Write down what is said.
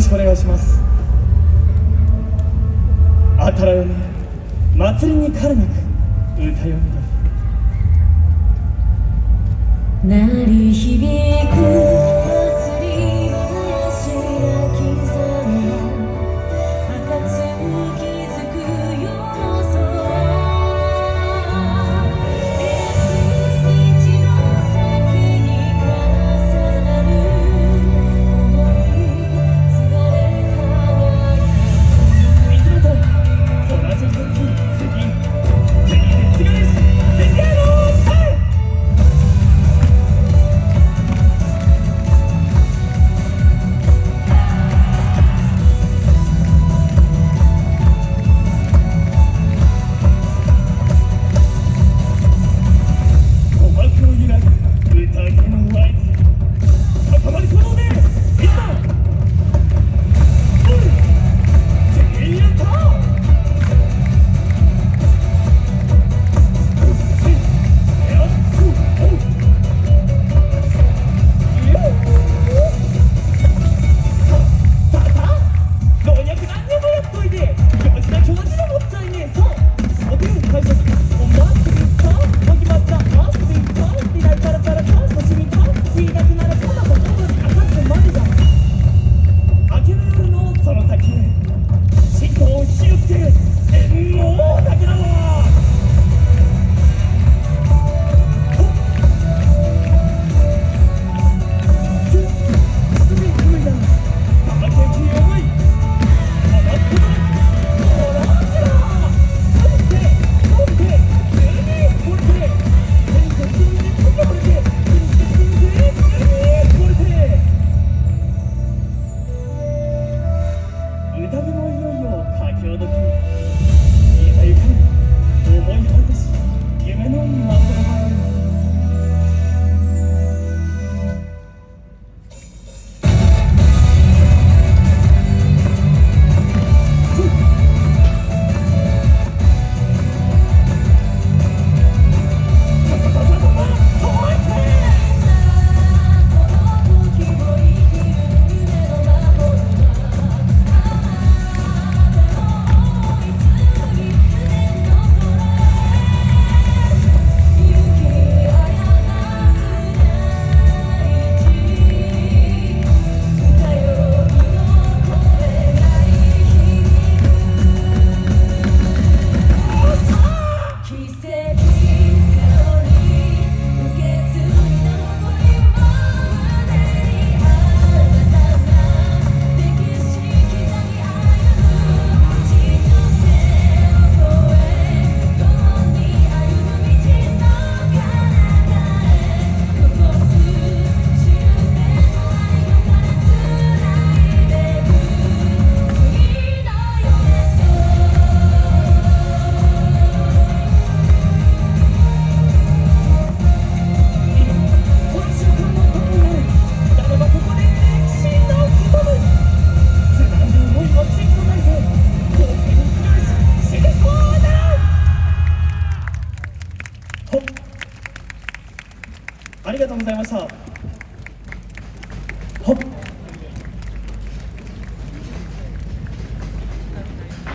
しくお願いします。あたらよね祭りに彼なく歌よみだ鳴り響く祭り話が刻め暁づく夜の空一日の先に重なる想い継がれたわいつもと同じ一つ次で次です次やろうさえ宴もいよいよ佳境時いざゆく思い果てし夢のまどろまへありがとうございました。